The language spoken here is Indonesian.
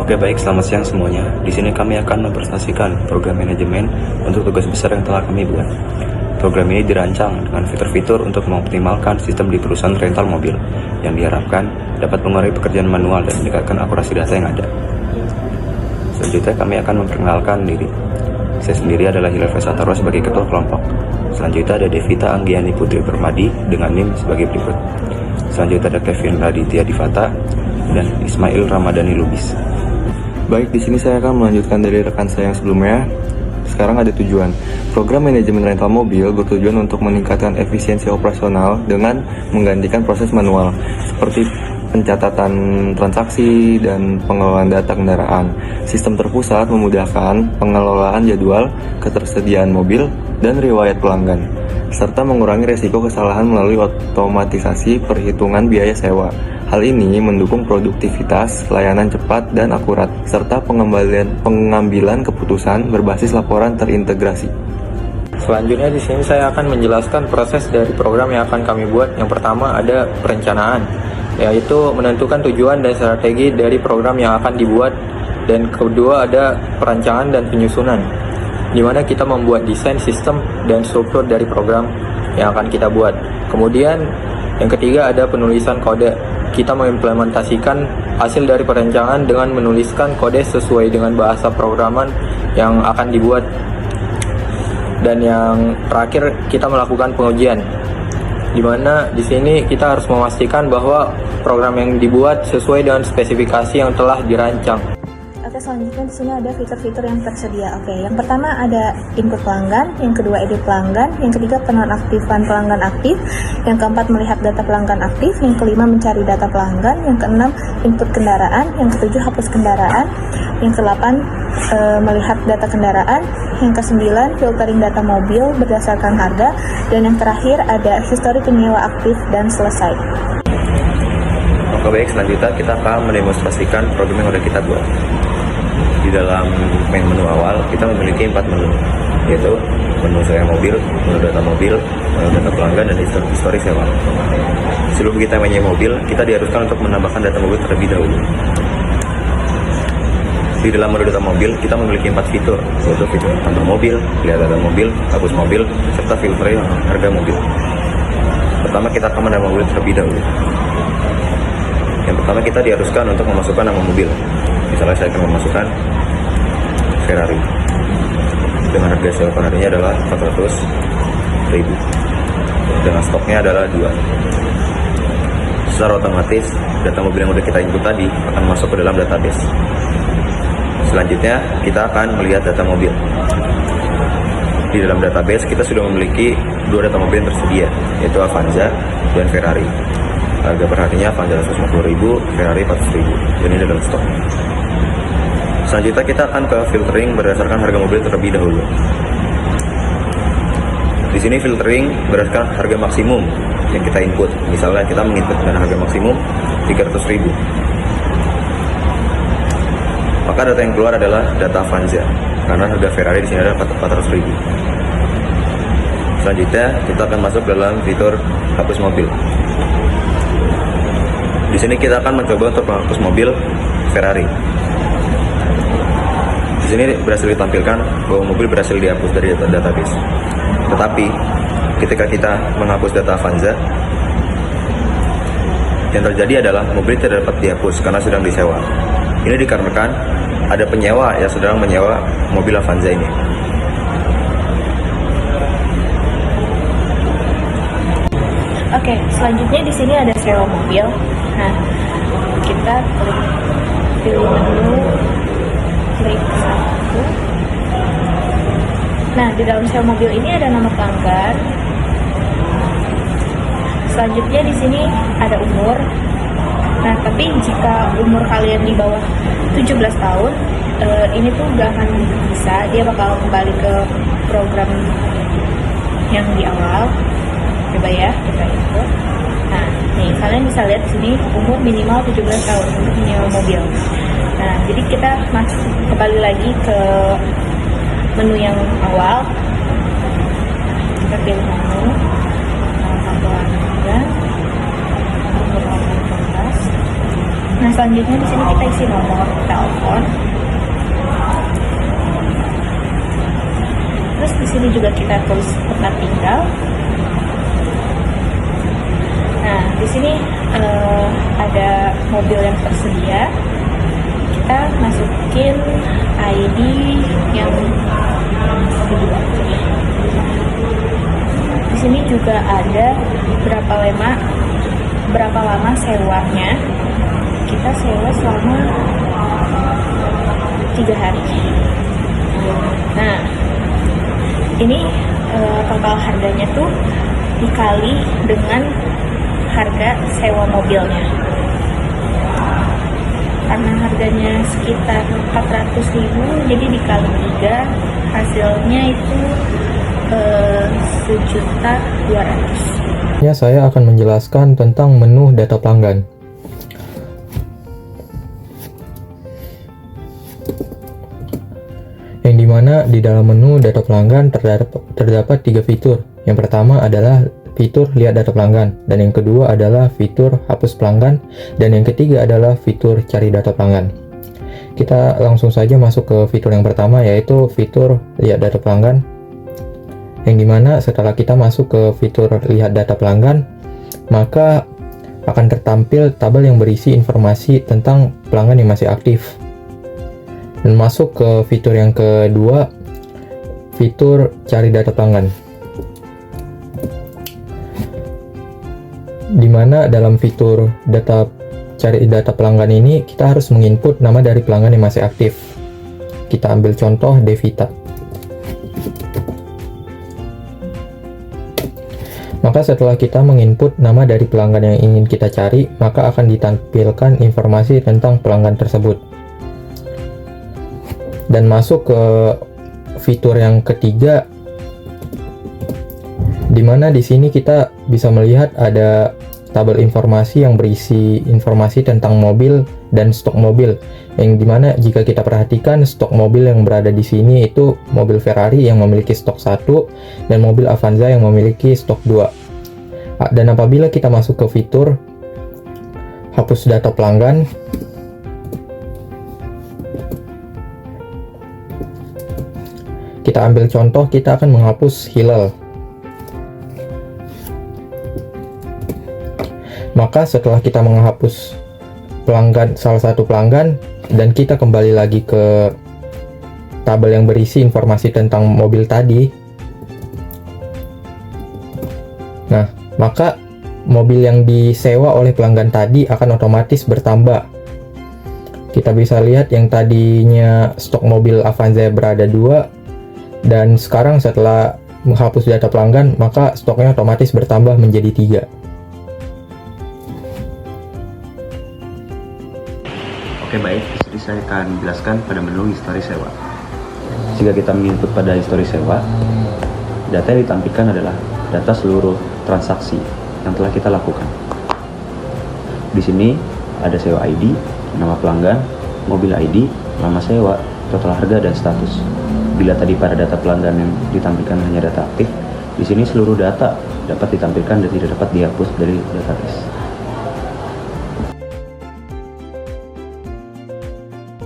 Oke baik, selamat siang semuanya. Di sini kami akan mempresentasikan program manajemen untuk tugas besar yang telah kami buat. Program ini dirancang dengan fitur-fitur untuk mengoptimalkan sistem di perusahaan rental mobil yang diharapkan dapat mengurangi pekerjaan manual dan meningkatkan akurasi data yang ada. Selanjutnya kami akan memperkenalkan diri. Saya sendiri adalah Hilal Vesataro sebagai ketua kelompok. Selanjutnya ada Devita Anggiani Putri Permadi dengan NIM sebagai berikut. Selanjutnya ada Kevin Raditya Divata dan Ismail Ramadhani Lubis. Baik, di sini saya akan melanjutkan dari rekan saya yang sebelumnya. Sekarang ada tujuan. Program manajemen rental mobil bertujuan untuk meningkatkan efisiensi operasional dengan menggantikan proses manual seperti pencatatan transaksi dan pengelolaan data kendaraan. Sistem terpusat memudahkan pengelolaan jadwal, ketersediaan mobil, dan riwayat pelanggan, serta mengurangi risiko kesalahan melalui otomatisasi perhitungan biaya sewa. Hal ini mendukung produktivitas, layanan cepat dan akurat, serta pengambilan keputusan berbasis laporan terintegrasi. Selanjutnya di sini saya akan menjelaskan proses dari program yang akan kami buat. Yang pertama ada perencanaan, yaitu menentukan tujuan dan strategi dari program yang akan dibuat. Dan kedua ada perancangan dan penyusunan, di mana kita membuat desain sistem dan struktur dari program yang akan kita buat. Kemudian yang ketiga ada penulisan kode. Kita mengimplementasikan hasil dari perencanaan dengan menuliskan kode sesuai dengan bahasa programan yang akan dibuat. Dan yang terakhir kita melakukan pengujian, di mana di sini kita harus memastikan bahwa program yang dibuat sesuai dengan spesifikasi yang telah dirancang. Oke, selanjutnya di sini ada fitur-fitur yang tersedia. Oke, yang pertama ada input pelanggan, yang kedua edit pelanggan, yang ketiga penonaktifan pelanggan aktif, yang keempat melihat data pelanggan aktif, yang kelima mencari data pelanggan, yang keenam input kendaraan, yang ketujuh hapus kendaraan, yang kedelapan melihat data kendaraan, yang kesembilan filtering data mobil berdasarkan harga, dan yang terakhir ada histori penyewa aktif dan selesai. Oke baik, selanjutnya kita akan mendemonstrasikan program yang sudah kita buat. Di dalam menu awal kita memiliki 4 menu, yaitu menu sewa mobil, menu data mobil, menu data pelanggan, dan histori sewa. Sebelum kita menyewa mobil, kita diharuskan untuk menambahkan data mobil terlebih dahulu. Di dalam menu data mobil kita memiliki 4 fitur, yaitu fitur tambah mobil, lihat data mobil, hapus mobil, serta filtering harga mobil. Pertama kita akan menambah mobil terlebih dahulu. Yang pertama kita diharuskan untuk memasukkan nama mobil. Misalnya saya akan memasukkan Ferrari dengan harga sewa per harinya adalah 400.000, dengan stoknya adalah 2. Secara otomatis data mobil yang sudah kita input tadi akan masuk ke dalam database. Selanjutnya kita akan melihat data mobil. Di dalam database kita sudah memiliki 2 data mobil yang tersedia, yaitu Avanza dan Ferrari. Harga per harinya Avanza 150.000, Ferrari 400.000, dan ini dalam stok. Selanjutnya kita akan ke filtering berdasarkan harga mobil terlebih dahulu. Di sini filtering berdasarkan harga maksimum yang kita input. Misalnya kita menginput dengan harga maksimum 300.000. Maka data yang keluar adalah data Avanza, karena harga Ferrari di sini adalah 400.000. Selanjutnya kita akan masuk dalam fitur hapus mobil. Di sini kita akan mencoba untuk menghapus mobil Ferrari. Di sini berhasil ditampilkan bahwa mobil berhasil dihapus dari database. Tetapi ketika kita menghapus data Avanza, yang terjadi adalah mobil tidak dapat dihapus karena sedang disewa. Ini dikarenakan ada penyewa yang sedang menyewa mobil Avanza ini. Oke, selanjutnya di sini ada sewa mobil. Nah, kita pilih menu, klik 1. Nah, di dalam sewa mobil ini ada nama pelanggan. Selanjutnya di sini ada umur. Nah, tapi jika umur kalian di bawah 17 tahun, ini tuh gak akan bisa. Dia bakal kembali ke program yang di awal. Coba ya, kita input. Nah, nih kalian bisa lihat di sini umur minimal 17 tahun untuk menyewa mobil. Nah, jadi kita masuk kembali lagi ke menu yang awal. Kita pilih menu salah satu harga, umur 18. Nah, selanjutnya di sini kita isi nomor telepon. Terus di sini juga kita tulis tempat tinggal. Nah, di sini ada mobil yang tersedia. Kita masukin ID yang kedua. Di sini juga ada berapa lama sewanya. Kita sewa selama 3 hari. Nah, ini total harganya tuh dikali dengan harga sewa mobilnya. Karena harganya sekitar 400.000, jadi dikali 3, hasilnya itu 1.200.000. Ya, saya akan menjelaskan tentang menu data pelanggan. Yang dimana di dalam menu data pelanggan terdapat 3 fitur. Yang pertama adalah fitur lihat data pelanggan, dan yang kedua adalah fitur hapus pelanggan, dan yang ketiga adalah fitur cari data pelanggan. Kita langsung saja masuk ke fitur yang pertama, yaitu fitur lihat data pelanggan. Yang dimana setelah kita masuk ke fitur lihat data pelanggan, maka akan tertampil tabel yang berisi informasi tentang pelanggan yang masih aktif. Dan masuk ke fitur yang kedua, fitur cari data pelanggan, dimana dalam fitur cari data pelanggan ini kita harus menginput nama dari pelanggan yang masih aktif. Kita ambil contoh Devita. Maka setelah kita menginput nama dari pelanggan yang ingin kita cari, maka akan ditampilkan informasi tentang pelanggan tersebut. Dan masuk ke fitur yang ketiga, dimana di sini kita bisa melihat ada tabel informasi yang berisi informasi tentang mobil dan stok mobil. Yang dimana jika kita perhatikan, stok mobil yang berada di sini itu mobil Ferrari yang memiliki stok 1 dan mobil Avanza yang memiliki stok 2. Dan apabila kita masuk ke fitur hapus data pelanggan, kita ambil contoh, kita akan menghapus Hilal. Maka setelah kita menghapus salah satu pelanggan, dan kita kembali lagi ke tabel yang berisi informasi tentang mobil tadi, nah, maka mobil yang disewa oleh pelanggan tadi akan otomatis bertambah. Kita bisa lihat yang tadinya stok mobil Avanza berada 2, dan sekarang setelah menghapus data pelanggan, maka stoknya otomatis bertambah menjadi 3. Oke, baik, jadi saya akan jelaskan pada menu histori sewa. Jika kita menginput pada histori sewa, data yang ditampilkan adalah data seluruh transaksi yang telah kita lakukan. Di sini ada sewa ID, nama pelanggan, mobil ID, nama sewa, total harga, dan status. Bila tadi pada data pelanggan yang ditampilkan hanya data aktif, di sini seluruh data dapat ditampilkan dan tidak dapat dihapus dari database.